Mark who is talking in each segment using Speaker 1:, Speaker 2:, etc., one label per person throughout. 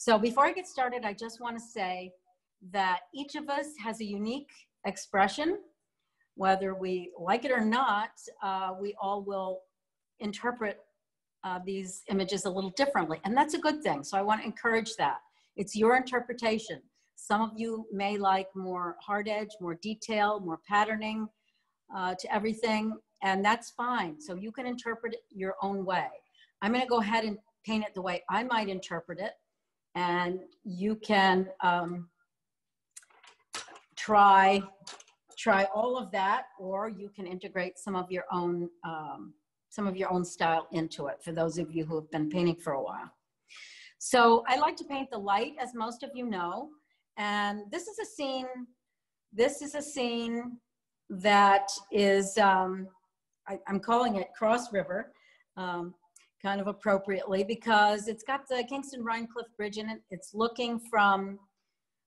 Speaker 1: So before I get started, I just want to say that each of us has a unique expression. Whether we like it or not, we all will interpret these images a little differently, and that's a good thing. So I want to encourage that. It's your interpretation. Some of you may like more hard edge, more detail, more patterning to everything, and that's fine. So you can interpret it your own way. I'm going to go ahead and paint it the way I might interpret it, and you can try all of that, or you can integrate some of your own style into it, for those of you who have been painting for a while. So I like to paint the light, as most of you know, and this is a scene that is, I'm calling it Cross River, kind of appropriately, because it's got the Kingston Rhinecliff Bridge in it. It's looking from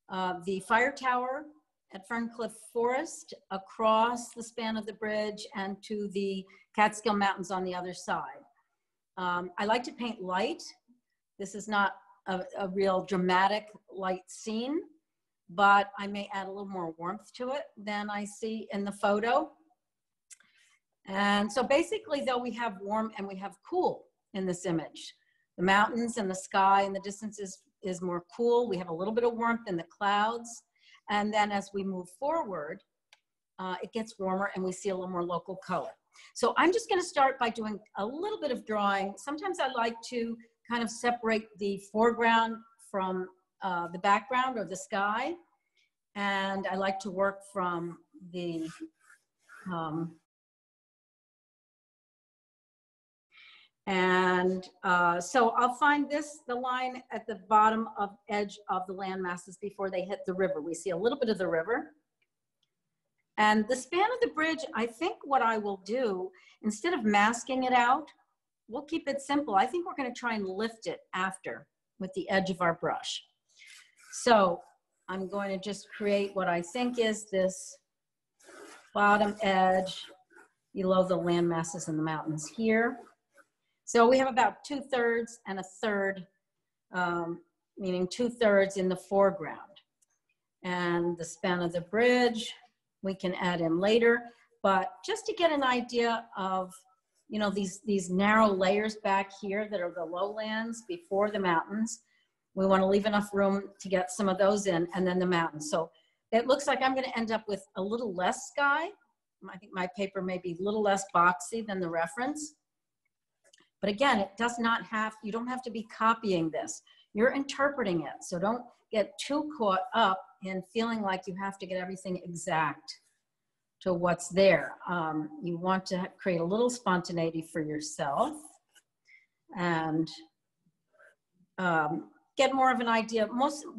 Speaker 1: the fire tower at Ferncliff Forest across the span of the bridge and to the Catskill Mountains on the other side. I like to paint light. This is not a real dramatic light scene, but I may add a little more warmth to it than I see in the photo. And so basically, though, we have warm and we have cool in this image. The mountains and the sky and the distance is more cool. We have a little bit of warmth in the clouds. And then as we move forward, it gets warmer and we see a little more local color. So I'm just going to start by doing a little bit of drawing. Sometimes I like to kind of separate the foreground from the background or the sky. And I like to work from the so I'll find the line at the bottom of edge of the land masses before they hit the river. We see a little bit of the river. And the span of the bridge, I think what I will do, instead of masking it out, we'll keep it simple. I think we're going to try and lift it after with the edge of our brush. So I'm going to just create what I think is this bottom edge below the land masses and the mountains here. So we have about 2/3 and 1/3, meaning 2/3 in the foreground. And the span of the bridge, we can add in later, but just to get an idea of, you know, these narrow layers back here that are the lowlands before the mountains, we want to leave enough room to get some of those in, and then the mountains. So it looks like I'm going to end up with a little less sky. I think my paper may be a little less boxy than the reference. But again, it does not have, you don't have to be copying this. You're interpreting it. So don't get too caught up in feeling like you have to get everything exact to what's there. You want to create a little spontaneity for yourself and get more of an idea.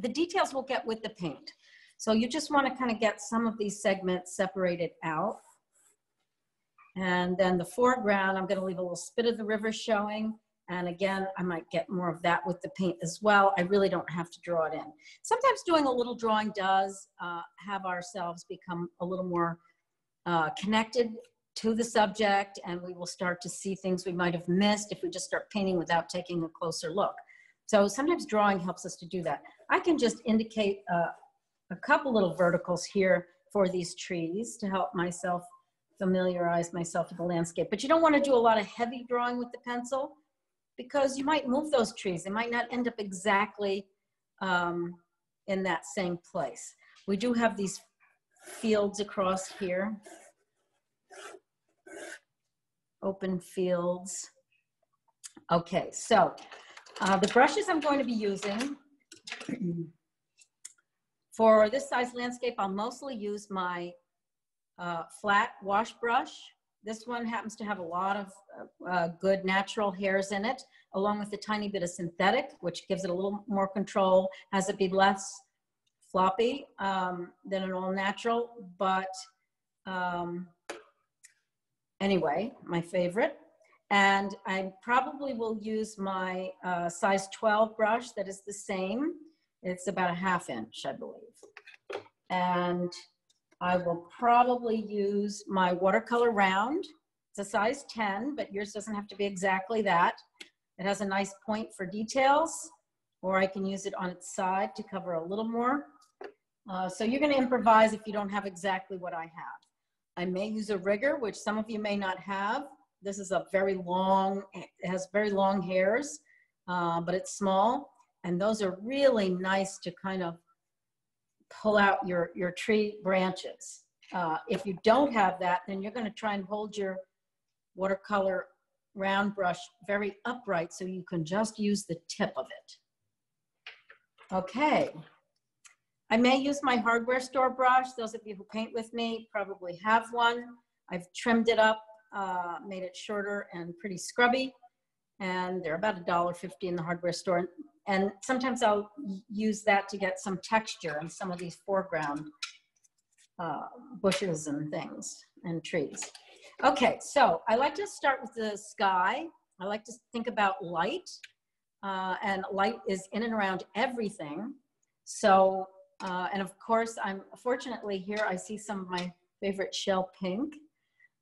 Speaker 1: The details we'll get with the paint. So you just want to kind of get some of these segments separated out. And then the foreground, I'm going to leave a little spit of the river showing. And again, I might get more of that with the paint as well. I really don't have to draw it in. Sometimes doing a little drawing does have ourselves become a little more connected to the subject, and we will start to see things we might have missed if we just start painting without taking a closer look. So sometimes drawing helps us to do that. I can just indicate a couple little verticals here for these trees to help myself familiarize myself with the landscape. But you don't want to do a lot of heavy drawing with the pencil, because you might move those trees. They might not end up exactly in that same place. We do have these fields across here, open fields. Okay, so the brushes I'm going to be using for this size landscape, I'll mostly use my flat wash brush. This one happens to have a lot of good natural hairs in it, along with a tiny bit of synthetic, which gives it a little more control, has it be less floppy than an all natural. But anyway, my favorite. And I probably will use my size 12 brush that is the same. It's about a 1/2 inch, I believe. And I will probably use my watercolor round. It's a size 10, but yours doesn't have to be exactly that. It has a nice point for details. or I can use it on its side to cover a little more. So you're going to improvise if you don't have exactly what I have. I may use a rigger, which some of you may not have. This is a very long, it has very long hairs, but it's small. And those are really nice to kind of pull out your tree branches. If you don't have that, then you're going to try and hold your watercolor round brush very upright so you can just use the tip of it. Okay. I may use my hardware store brush. Those of you who paint with me probably have one. I've trimmed it up, made it shorter and pretty scrubby. And they're about $1.50 in the hardware store. And sometimes I'll use that to get some texture in some of these foreground bushes and things and trees. Okay, so I like to start with the sky. I like to think about light. And light is in and around everything. So, and of course, fortunately here I see some of my favorite shell pink.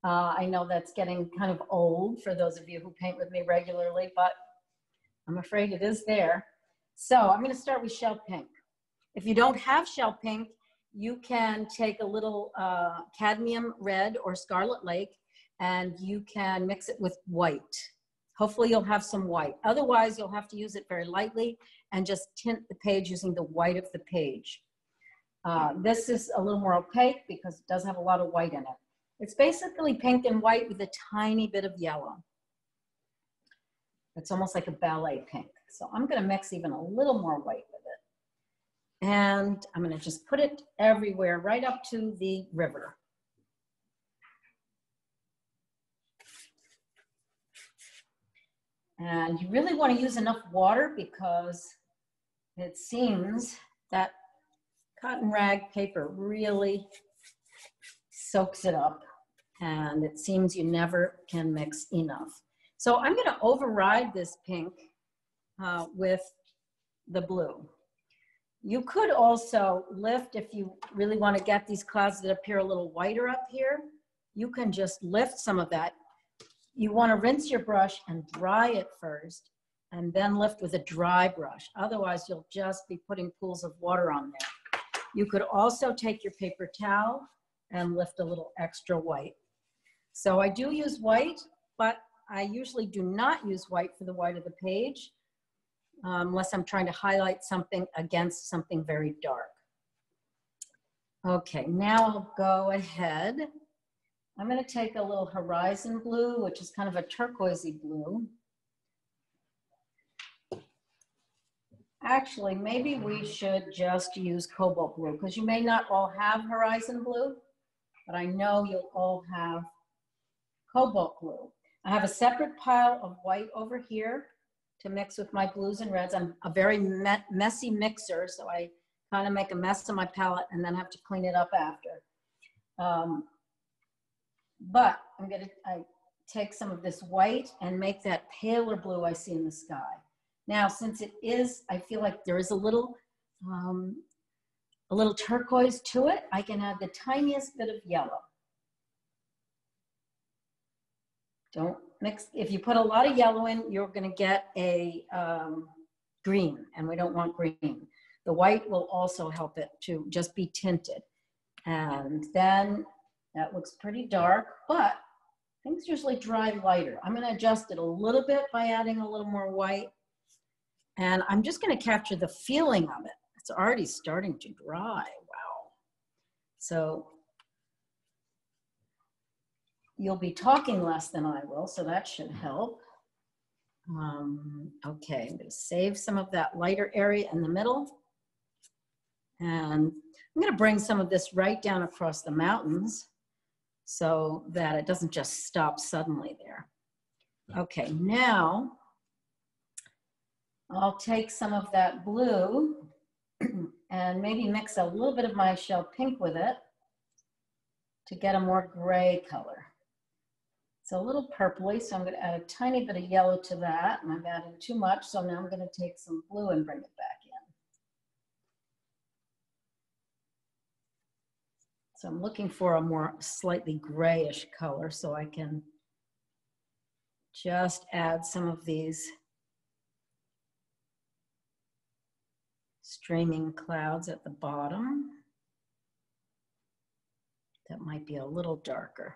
Speaker 1: I know that's getting kind of old for those of you who paint with me regularly, but I'm afraid it is there. So I'm going to start with shell pink. If you don't have shell pink, you can take a little cadmium red or scarlet lake and you can mix it with white. Hopefully you'll have some white. Otherwise, you'll have to use it very lightly and just tint the page using the white of the page. This is a little more opaque because it does have a lot of white in it. It's basically pink and white with a tiny bit of yellow. It's almost like a ballet pink. So I'm going to mix even a little more white with it. And I'm going to just put it everywhere, right up to the river. And you really want to use enough water because it seems that cotton rag paper really soaks it up. And it seems you never can mix enough. So I'm going to override this pink with the blue. You could also lift, if you really want to get these clouds that appear a little whiter up here, you can just lift some of that. You want to rinse your brush and dry it first, and then lift with a dry brush. Otherwise, you'll just be putting pools of water on there. You could also take your paper towel and lift a little extra white. So I do use white, but I usually do not use white for the white of the page unless I'm trying to highlight something against something very dark. Okay, now I'll go ahead. I'm going to take a little horizon blue, which is kind of a turquoisey blue. Actually, maybe we should just use cobalt blue because you may not all have horizon blue, but I know you'll all have cobalt blue. I have a separate pile of white over here to mix with my blues and reds. I'm a very messy mixer, so I kind of make a mess of my palette and then have to clean it up after. But I take some of this white and make that paler blue I see in the sky. Now, since it is, I feel like there is a little turquoise to it, I can add the tiniest bit of yellow. Don't mix, if you put a lot of yellow in, you're gonna get a green, and we don't want green. The white will also help it to just be tinted. And then that looks pretty dark, but things usually dry lighter. I'm gonna adjust it a little bit by adding a little more white. And I'm just gonna capture the feeling of it. It's already starting to dry, wow. So you'll be talking less than I will, so that should help. Okay, I'm gonna save some of that lighter area in the middle. And I'm gonna bring some of this right down across the mountains so that it doesn't just stop suddenly there. Okay, now I'll take some of that blue and maybe mix a little bit of my shell pink with it to get a more gray color. It's a little purpley, so I'm going to add a tiny bit of yellow to that, and I've added too much, so now I'm going to take some blue and bring it back in. So I'm looking for a more slightly grayish color, so I can just add some of these streaming clouds at the bottom. That might be a little darker.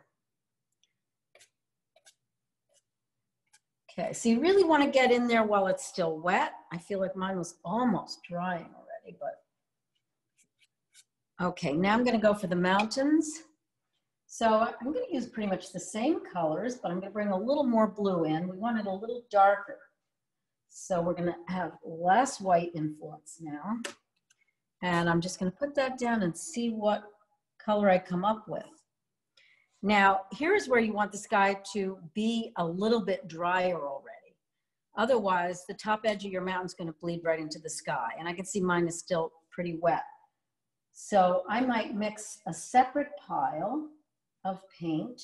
Speaker 1: Okay, so you really want to get in there while it's still wet. I feel like mine was almost drying already, but. Okay, now I'm going to go for the mountains. So I'm going to use pretty much the same colors, but I'm going to bring a little more blue in. We want it a little darker. So we're going to have less white influence now. And I'm just going to put that down and see what color I come up with. Now, here's where you want the sky to be a little bit drier already. Otherwise, the top edge of your mountain is going to bleed right into the sky. And I can see mine is still pretty wet. So I might mix a separate pile of paint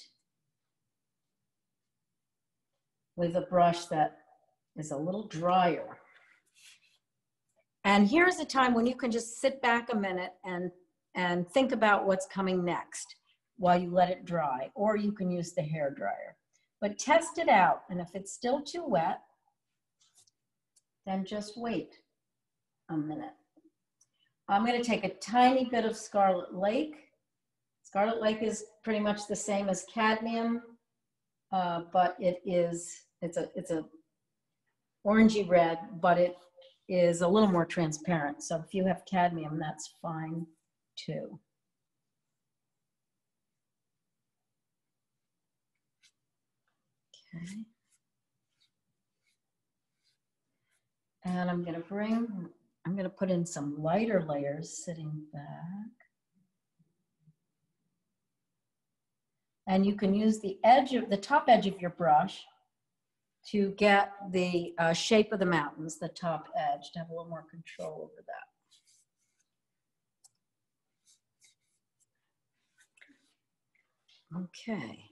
Speaker 1: with a brush that is a little drier. And here's a time when you can just sit back a minute and think about what's coming next while you let it dry, or you can use the hair dryer. But test it out, and if it's still too wet, then just wait a minute. I'm going to take a tiny bit of Scarlet Lake. Scarlet Lake is pretty much the same as cadmium, but it's a orangey red, but it is a little more transparent. So if you have cadmium, that's fine too. Okay. And I'm going to put in some lighter layers sitting back. And you can use the top edge of your brush to get the shape of the mountains, the top edge, to have a little more control over that. Okay.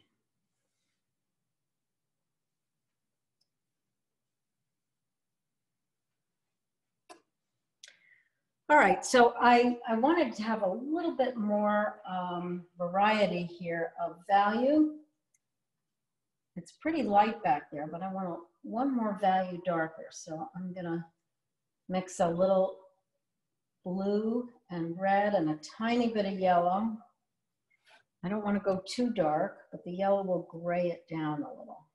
Speaker 1: All right, so I wanted to have a little bit more variety here of value. It's pretty light back there, but I want one more value darker. So I'm gonna mix a little blue and red and a tiny bit of yellow. I don't want to go too dark, but the yellow will gray it down a little.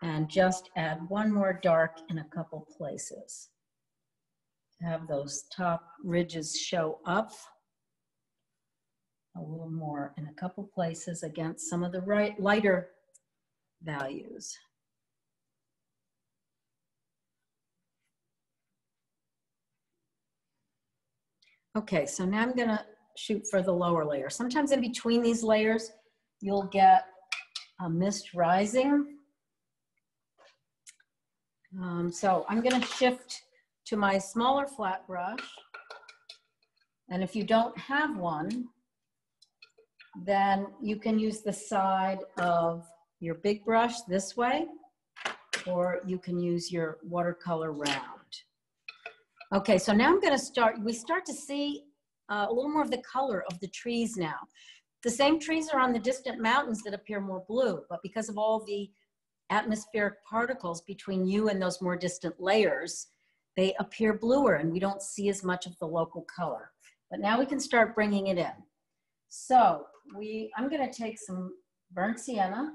Speaker 1: And just add one more dark in a couple places. Have those top ridges show up a little more in a couple places against some of the lighter values. Okay, so now I'm gonna shoot for the lower layer. Sometimes in between these layers, you'll get a mist rising. So I'm gonna shift to my smaller flat brush. And if you don't have one, then you can use the side of your big brush this way, or you can use your watercolor round. Okay, so now I'm gonna we start to see a little more of the color of the trees now. The same trees are on the distant mountains that appear more blue, but because of all the atmospheric particles between you and those more distant layers, they appear bluer and we don't see as much of the local color. But now we can start bringing it in. So I'm gonna take some burnt sienna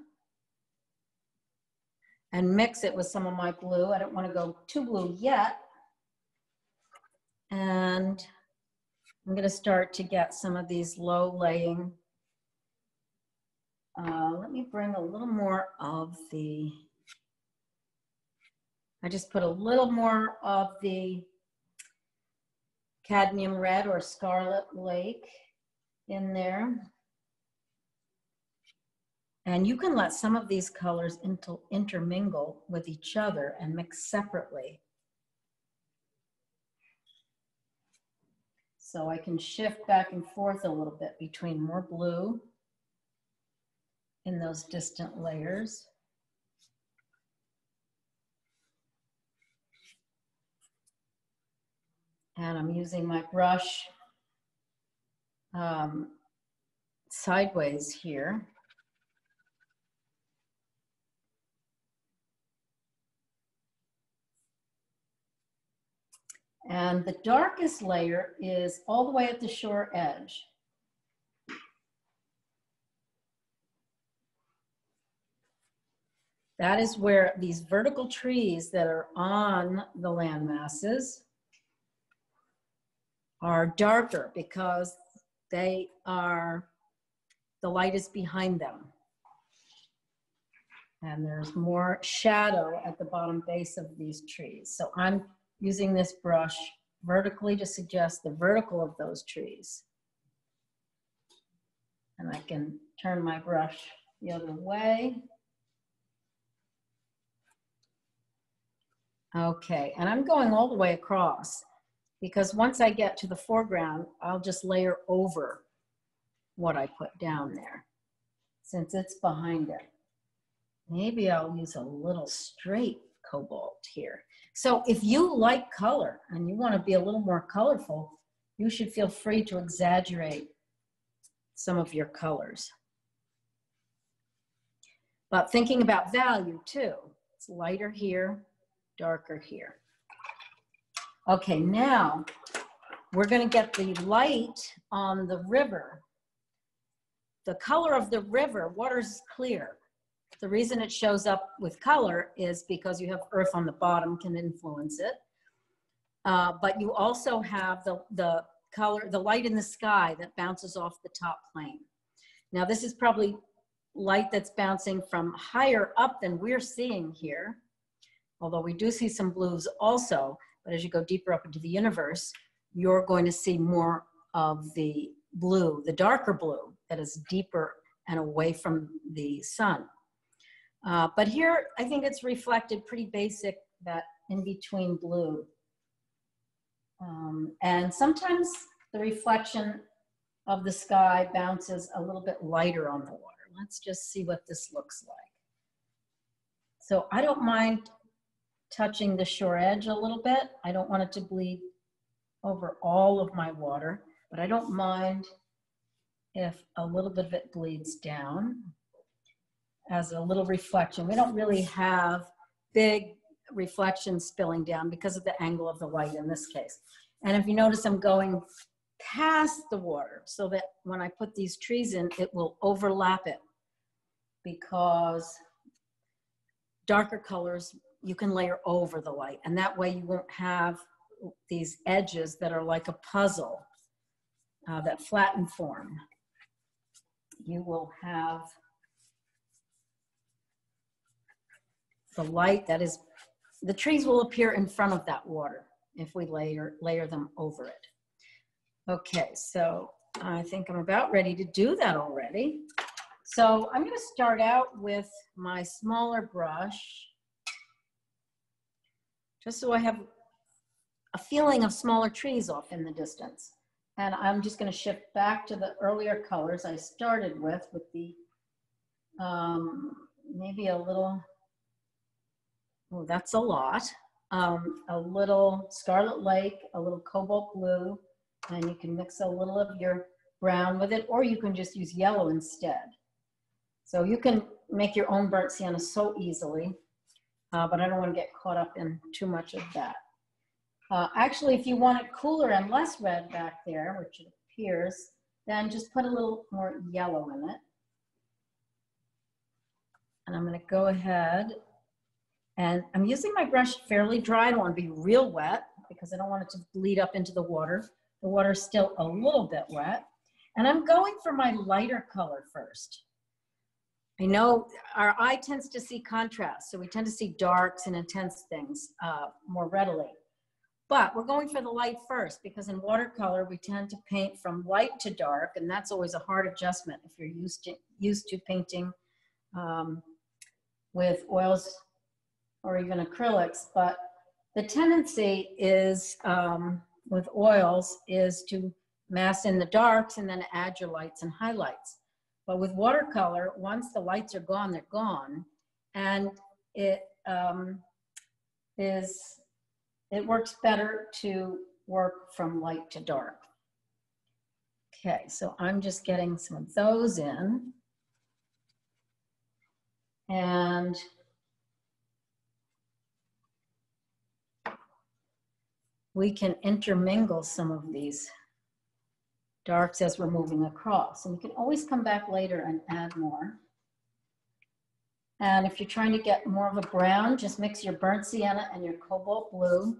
Speaker 1: and mix it with some of my blue. I don't wanna go too blue yet. And I'm gonna start to get some of these low laying. Let me bring a little more of I just put a little more of the cadmium red or Scarlet Lake in there. And you can let some of these colors intermingle with each other and mix separately. So I can shift back and forth a little bit between more blue in those distant layers. And I'm using my brush sideways here. And the darkest layer is all the way at the shore edge. That is where these vertical trees that are on the land masses are darker because they are, the light is behind them. And there's more shadow at the bottom base of these trees. So I'm using this brush vertically to suggest the vertical of those trees. And I can turn my brush the other way. Okay, and I'm going all the way across because once I get to the foreground, I'll just layer over what I put down there since it's behind it. Maybe I'll use a little straight cobalt here. So if you like color and you want to be a little more colorful, you should feel free to exaggerate some of your colors. But thinking about value too, it's lighter here, darker here. Okay, now we're going to get the light on the river. The color of the river, water's clear. The reason it shows up with color is because you have earth on the bottom can influence it. But you also have the color, the light in the sky that bounces off the top plane. Now this is probably light that's bouncing from higher up than we're seeing here. Although we do see some blues also, but as you go deeper up into the universe, you're going to see more of the blue, the darker blue that is deeper and away from the sun. But here, I think it's reflected pretty basic, that in between blue. And sometimes the reflection of the sky bounces a little bit lighter on the water. Let's just see what this looks like. So I don't mind touching the shore edge a little bit. I don't want it to bleed over all of my water, but I don't mind if a little bit of it bleeds down as a little reflection. We don't really have big reflections spilling down because of the angle of the light in this case. And if you notice, I'm going past the water so that when I put these trees in, it will overlap it, because darker colors you can layer over the light, and that way you won't have these edges that are like a puzzle that flatten form. You will have the light that is, the trees will appear in front of that water if we layer them over it. Okay, so I think I'm about ready to do that already. So I'm going to start out with my smaller brush, just so I have a feeling of smaller trees off in the distance. And I'm just going to shift back to the earlier colors I started with the, maybe a little, oh, that's a lot. A little Scarlet Lake, a little cobalt blue, and you can mix a little of your brown with it, or you can just use yellow instead. So you can make your own burnt sienna so easily, but I don't want to get caught up in too much of that. Actually, if you want it cooler and less red back there, which it appears, then just put a little more yellow in it. And I'm going to go ahead, and I'm using my brush fairly dry. I don't want to be real wet because I don't want it to bleed up into the water. The water's still a little bit wet. And I'm going for my lighter color first. I know our eye tends to see contrast, so we tend to see darks and intense things more readily. But we're going for the light first, because in watercolor, we tend to paint from light to dark, and that's always a hard adjustment if you're used to painting with oils or even acrylics. But the tendency is, with oils, is to mass in the darks and then add your lights and highlights. But with watercolor, once the lights are gone, they're gone. And it works better to work from light to dark. Okay, so I'm just getting some of those in. And we can intermingle some of these darks as we're moving across. And we can always come back later and add more. And if you're trying to get more of a brown, just mix your burnt sienna and your cobalt blue,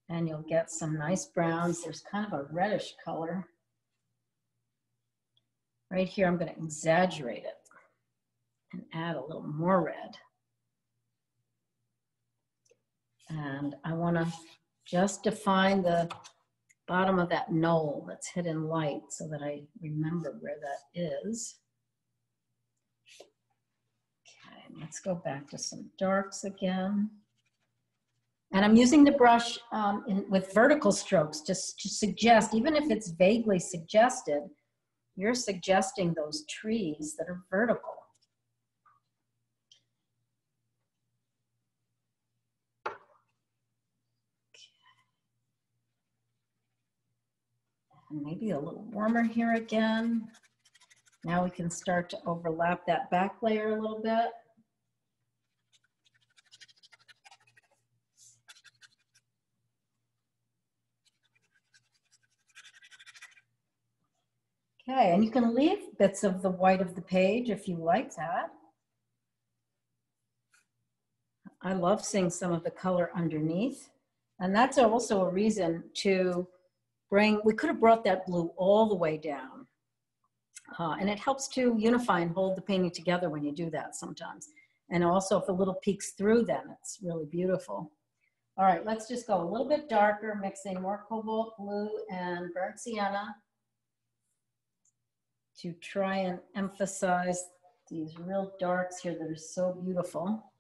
Speaker 1: and you'll get some nice browns. There's kind of a reddish color. Right here, I'm going to exaggerate it and add a little more red. And I want to just define the bottom of that knoll that's hidden light so that I remember where that is. Okay, let's go back to some darks again. And I'm using the brush with vertical strokes just to suggest, even if it's vaguely suggested, you're suggesting those trees that are vertical. And maybe a little warmer here again. Now we can start to overlap that back layer a little bit. Okay, and you can leave bits of the white of the page if you like that. I love seeing some of the color underneath. And that's also a reason to bring, we could have brought that blue all the way down. And it helps to unify and hold the painting together when you do that sometimes. And also if a little peeks through, then it's really beautiful. All right, let's just go a little bit darker, mixing more cobalt blue and burnt sienna to try and emphasize these real darks here that are so beautiful.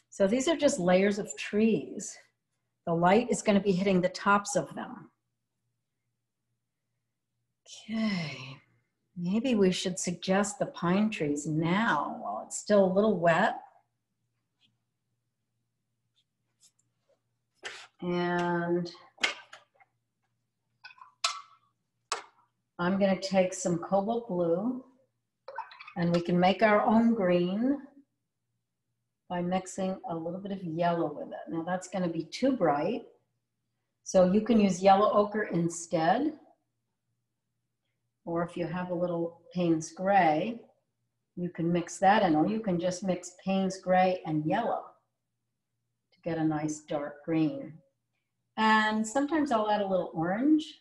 Speaker 1: So these are just layers of trees. The light is going to be hitting the tops of them. Okay, maybe we should suggest the pine trees now while it's still a little wet. And I'm going to take some cobalt blue, and we can make our own green by mixing a little bit of yellow with it. Now that's going to be too bright, so you can use yellow ochre instead, or if you have a little Payne's gray, you can mix that in, or you can just mix Payne's gray and yellow to get a nice dark green. And sometimes I'll add a little orange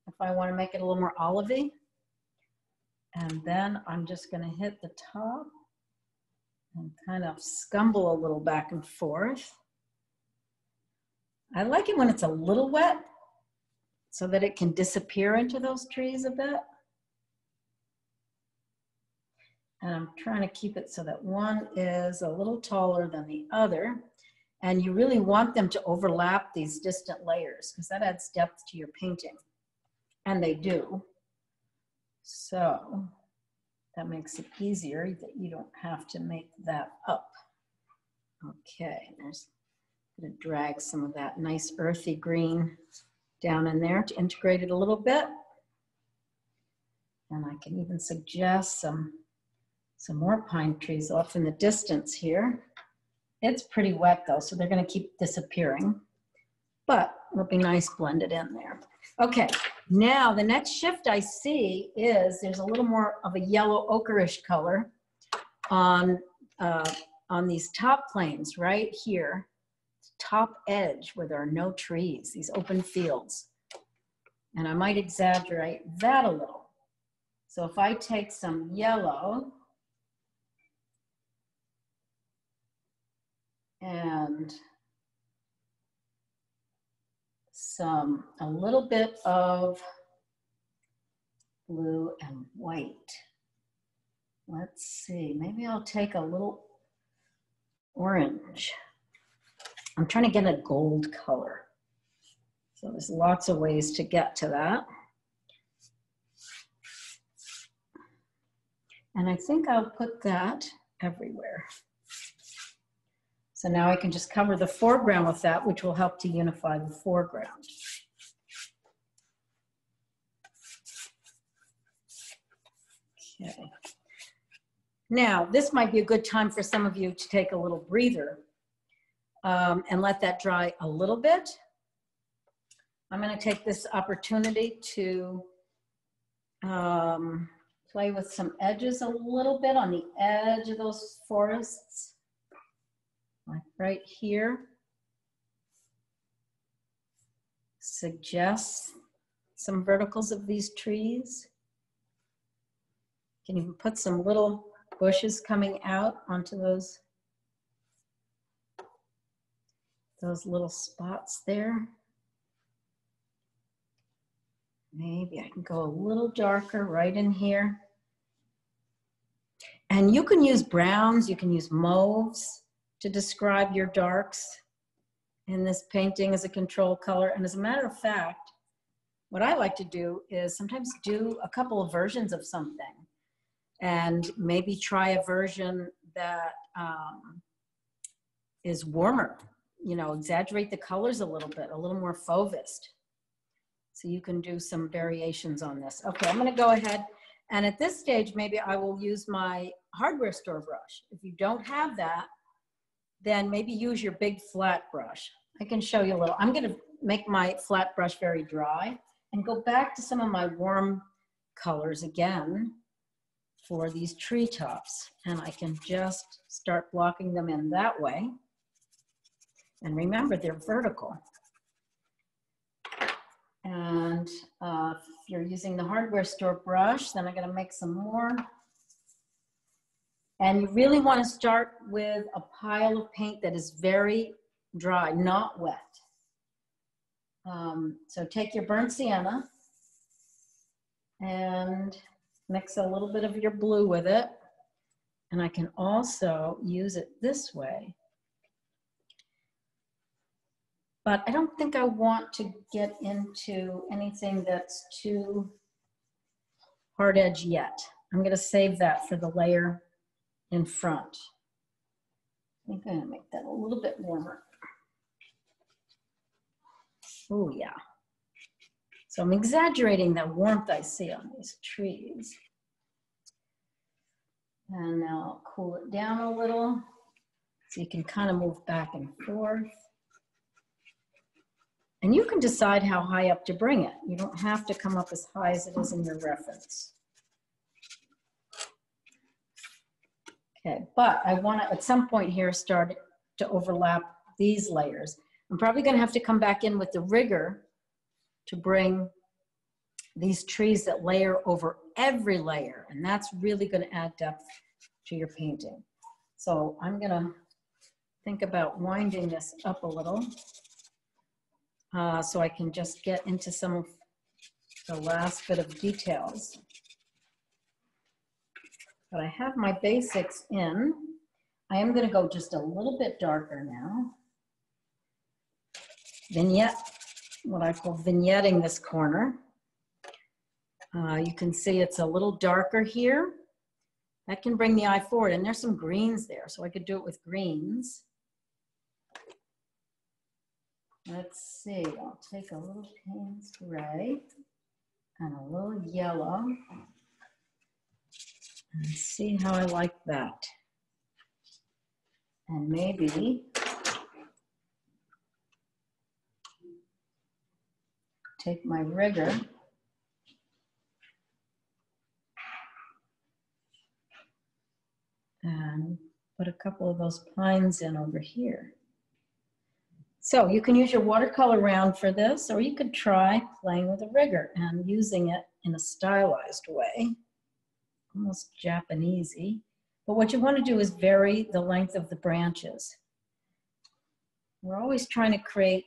Speaker 1: if I want to make it a little more olivey. And then I'm just going to hit the top and kind of scumble a little back and forth. I like it when it's a little wet so that it can disappear into those trees a bit. And I'm trying to keep it so that one is a little taller than the other. And you really want them to overlap these distant layers because that adds depth to your painting. And they do. So that makes it easier that you don't have to make that up. Okay, there's going to drag some of that nice earthy green down in there to integrate it a little bit. And I can even suggest some more pine trees off in the distance here. It's pretty wet though, so they're going to keep disappearing, but it'll be nice blended in there. Okay, now the next shift I see is there's a little more of a yellow ochreish color on these top planes right here, top edge where there are no trees, these open fields. And I might exaggerate that a little. So if I take some yellow and a little bit of blue and white. Let's see, maybe I'll take a little orange. I'm trying to get a gold color. So there's lots of ways to get to that. And I think I'll put that everywhere. So now I can just cover the foreground with that, which will help to unify the foreground. Okay. Now, this might be a good time for some of you to take a little breather and let that dry a little bit. I'm going to take this opportunity to play with some edges a little bit on the edge of those forests, like right here. Suggest some verticals of these trees. You can even put some little bushes coming out onto those little spots there. Maybe I can go a little darker right in here. And you can use browns, you can use mauves to describe your darks in this painting as a control color. And as a matter of fact, what I like to do is sometimes do a couple of versions of something and maybe try a version that is warmer, you know, exaggerate the colors a little bit, a little more fauvist. So you can do some variations on this. Okay, I'm gonna go ahead, and at this stage, maybe I will use my hardware store brush. If you don't have that, then maybe use your big flat brush. I can show you a little. I'm gonna make my flat brush very dry and go back to some of my warm colors again for these treetops. And I can just start blocking them in that way. And remember, they're vertical. And if you're using the hardware store brush, then I'm gonna make some more. And you really wanna start with a pile of paint that is very dry, not wet. So take your burnt sienna and mix a little bit of your blue with it. And I can also use it this way. But I don't think I want to get into anything that's too hard edge yet. I'm gonna save that for the layer in front. I think I'm gonna make that a little bit warmer. Oh yeah. So I'm exaggerating the warmth I see on these trees. And now I'll cool it down a little so you can kind of move back and forth. And you can decide how high up to bring it. You don't have to come up as high as it is in your reference. Okay, but I want to, at some point here, start to overlap these layers. I'm probably going to have to come back in with the rigger to bring these trees that layer over every layer. And that's really going to add depth to your painting. So I'm going to think about winding this up a little so I can just get into some of the last bit of details. But I have my basics in. I am going to go just a little bit darker now. Vignette, what I call vignetting this corner. You can see it's a little darker here. That can bring the eye forward, and there's some greens there, so I could do it with greens. Let's see, I'll take a little Payne's gray and a little yellow and see how I like that. And maybe take my rigger and put a couple of those pines in over here. So you can use your watercolor round for this, or you could try playing with a rigger and using it in a stylized way, almost Japanesey. But what you want to do is vary the length of the branches. We're always trying to create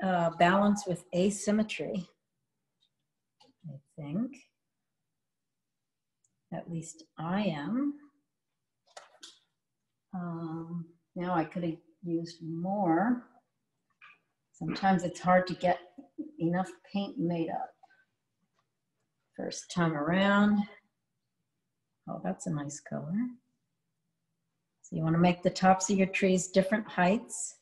Speaker 1: balance with asymmetry, I think. At least I am. Now I could have used more. Sometimes it's hard to get enough paint made up. First time around. Oh, that's a nice color. So you want to make the tops of your trees different heights.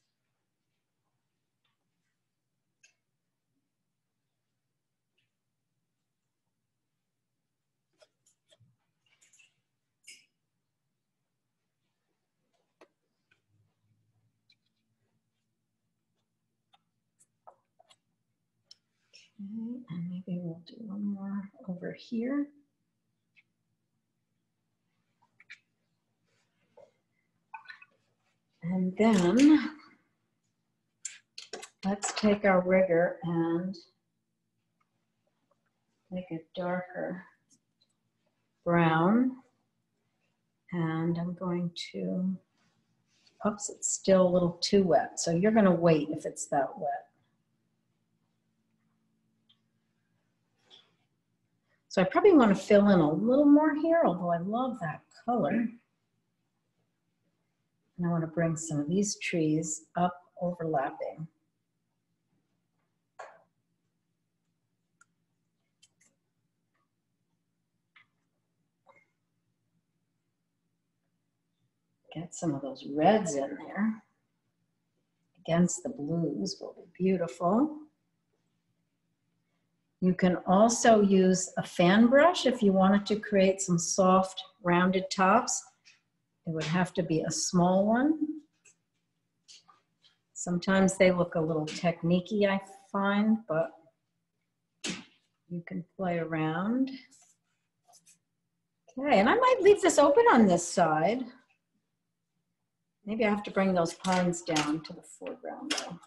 Speaker 1: Okay, and maybe we'll do one more over here. And then let's take our rigger and make it darker brown. And I'm going to, oops, it's still a little too wet. So you're going to wait if it's that wet. So I probably want to fill in a little more here, although I love that color. And I want to bring some of these trees up overlapping. Get some of those reds in there. Against the blues will be beautiful. You can also use a fan brush if you wanted to create some soft, rounded tops. It would have to be a small one. Sometimes they look a little technique-y, I find, but you can play around. Okay, and I might leave this open on this side. Maybe I have to bring those pines down to the foreground though.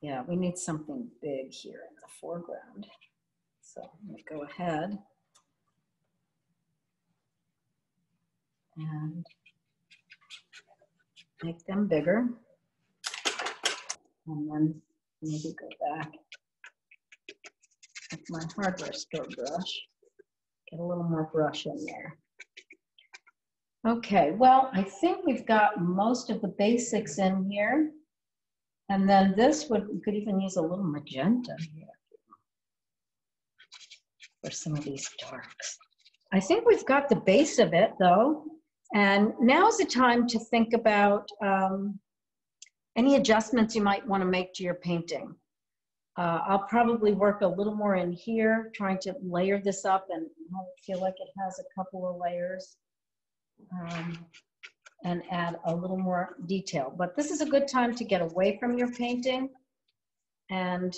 Speaker 1: Yeah, we need something big here in the foreground. So I'm going to go ahead and make them bigger. And then maybe go back with my hardware store brush. Get a little more brush in there. Okay, well, I think we've got most of the basics in here. And then this would, we could even use a little magenta here for some of these darks. I think we've got the base of it though. And now's the time to think about any adjustments you might want to make to your painting. I'll probably work a little more in here, trying to layer this up and feel like it has a couple of layers. And add a little more detail. But this is a good time to get away from your painting and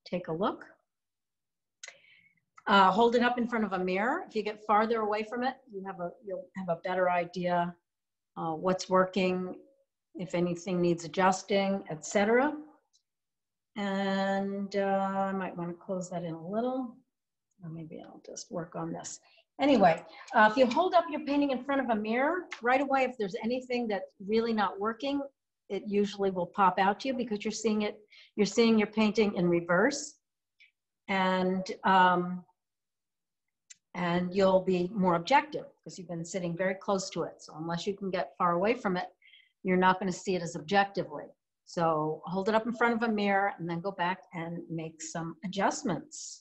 Speaker 1: take a look. Hold it up in front of a mirror. If you get farther away from it, you'll have a better idea what's working, if anything needs adjusting, etc. And I might want to close that in a little, or maybe I'll just work on this. Anyway, if you hold up your painting in front of a mirror, right away, if there's anything that's really not working, it usually will pop out to you because you're seeing your painting in reverse. And you'll be more objective because you've been sitting very close to it. So unless you can get far away from it, you're not going to see it as objectively. So hold it up in front of a mirror and then go back and make some adjustments.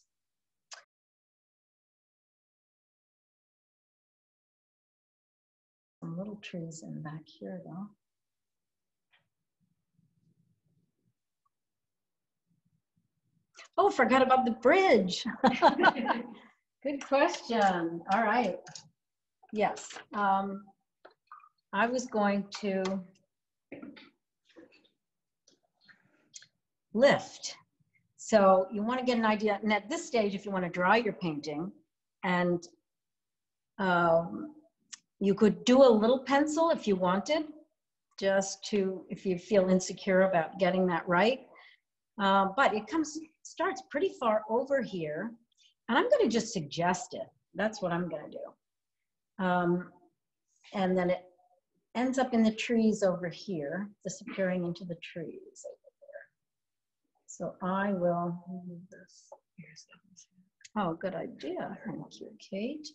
Speaker 1: Some little trees in back here though. Oh, forgot about the bridge. Good question. All right. Yes. I was going to lift. So you want to get an idea, and at this stage, if you want to dry your painting, and you could do a little pencil if you wanted, just to, if you feel insecure about getting that right. But it starts pretty far over here, and I'm going to just suggest it. That's what I'm going to do. And then it ends up in the trees over here, disappearing into the trees over there. So I will move this. Oh, good idea. Thank you, Kate.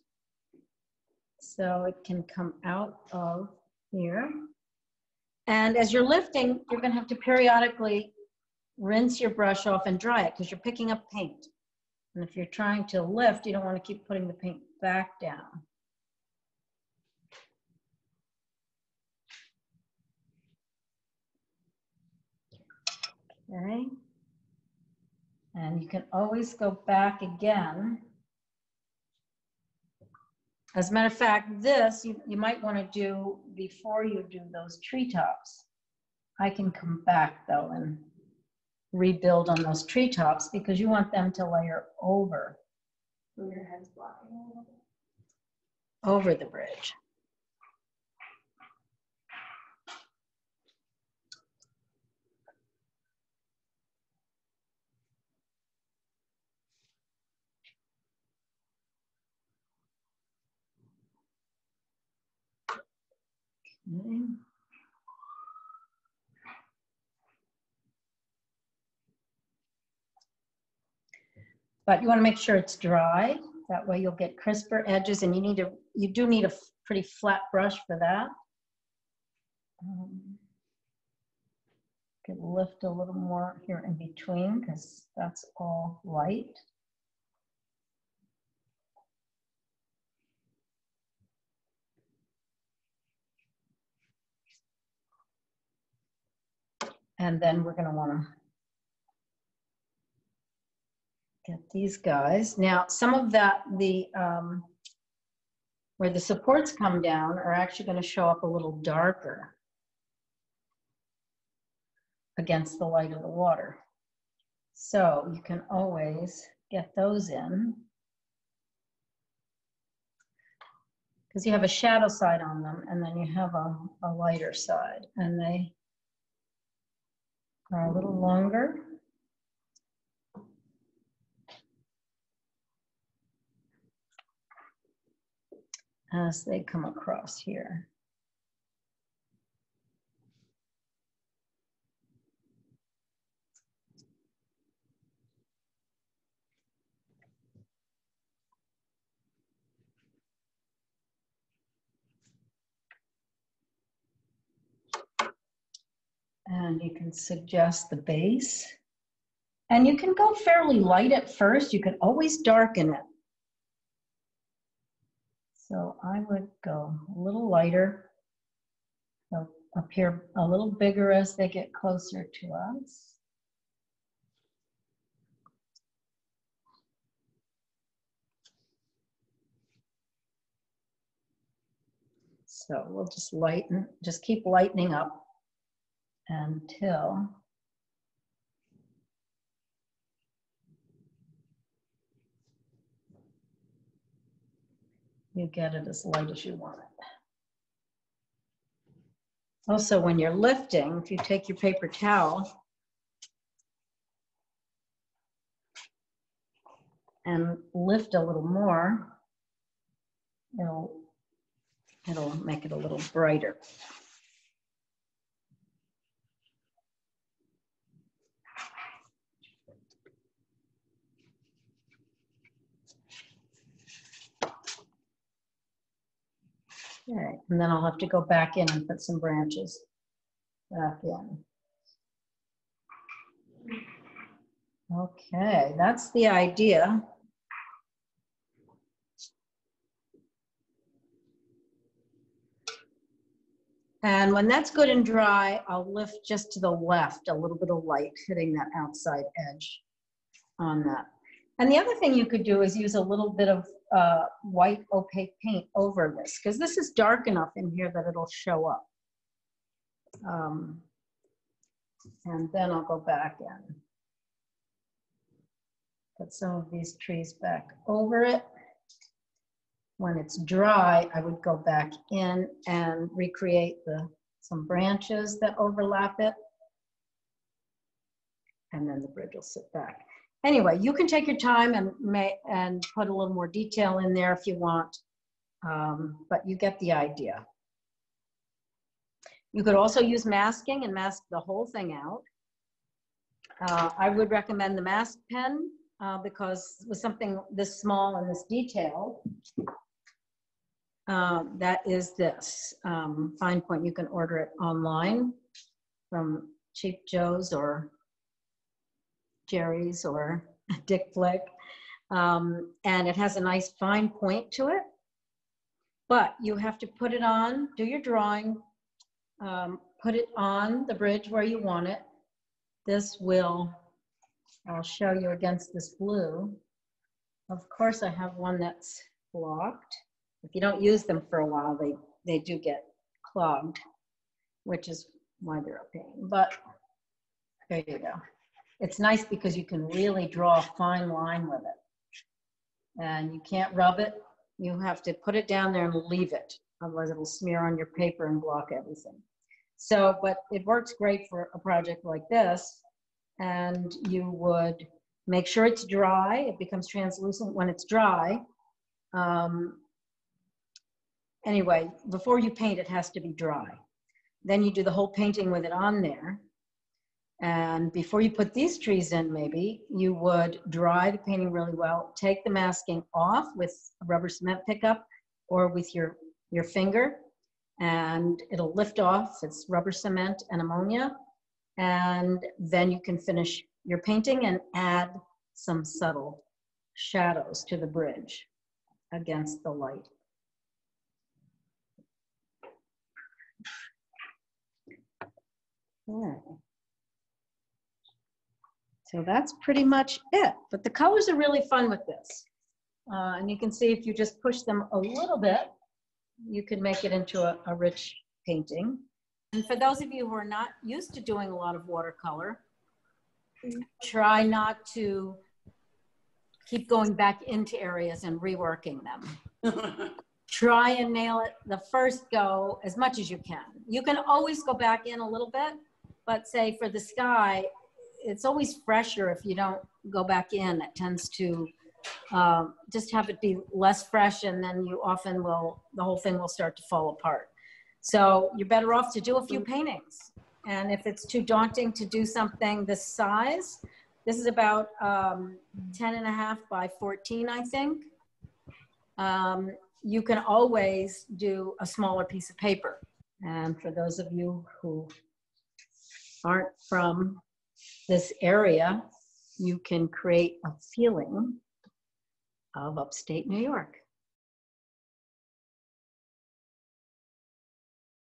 Speaker 1: So it can come out of here. And as you're lifting, you're going to have to periodically rinse your brush off and dry it because you're picking up paint. And if you're trying to lift, you don't want to keep putting the paint back down. Okay. And you can always go back again. As a matter of fact, this you might want to do before you do those treetops. I can come back though and rebuild on those treetops because you want them to layer over.
Speaker 2: So your head's blocking a little bit.
Speaker 1: Over the bridge. Okay. But you want to make sure it's dry. That way you'll get crisper edges, and you do need a pretty flat brush for that. Could lift a little more here in between because that's all light. And then we're going to want to get these guys. Now, some of that, where the supports come down are actually going to show up a little darker against the light of the water. So you can always get those in because you have a shadow side on them and then you have a lighter side, and they are a little longer. As they come across here. And you can suggest the base. And you can go fairly light at first. You can always darken it. So I would go a little lighter. They'll appear a little bigger as they get closer to us. So we'll just keep lightening up until you get it as light as you want it. Also, when you're lifting, if you take your paper towel and lift a little more, it'll make it a little brighter. Okay, and then I'll have to go back in and put some branches back in. Okay, that's the idea. And when that's good and dry, I'll lift just to the left, a little bit of light hitting that outside edge on that. And the other thing you could do is use a little bit of white opaque paint over this, because this is dark enough in here that it'll show up. And then I'll go back in. Put some of these trees back over it. When it's dry, I would go back in and recreate some branches that overlap it. And then the bridge will sit back. Anyway, you can take your time and put a little more detail in there if you want, but you get the idea. You could also use masking and mask the whole thing out. I would recommend the mask pen because with something this small and this detailed, that is this Fine Point. You can order it online from Cheap Joe's or Jerry's or Dick Flick. And it has a nice fine point to it. But you have to put it on, do your drawing, put it on the bridge where you want it. This will, I'll show you against this blue. Of course, I have one that's blocked. If you don't use them for a while, they do get clogged, which is why they're a pain. But there you go. It's nice because you can really draw a fine line with it. And you can't rub it. You have to put it down there and leave it. Otherwise it'll smear on your paper and block everything. So, but it works great for a project like this. And you would make sure it's dry. It becomes translucent when it's dry. Anyway, before you paint, it has to be dry. Then you do the whole painting with it on there. And before you put these trees in, maybe, you would dry the painting really well, take the masking off with a rubber cement pickup or with your finger, and it'll lift off. It's rubber cement and ammonia. And then you can finish your painting and add some subtle shadows to the bridge against the light. Okay. So that's pretty much it. But the colors are really fun with this. And you can see if you just push them a little bit, you can make it into a rich painting. And for those of you who are not used to doing a lot of watercolor, try not to keep going back into areas and reworking them. Try and nail it the first go as much as you can. You can always go back in a little bit, but say for the sky, it's always fresher if you don't go back in. It tends to just have it be less fresh, and then you often will, the whole thing will start to fall apart. So you're better off to do a few paintings. And if it's too daunting to do something this size, this is about 10.5 by 14, I think. You can always do a smaller piece of paper. And for those of you who aren't from this area, you can create a feeling of upstate New York.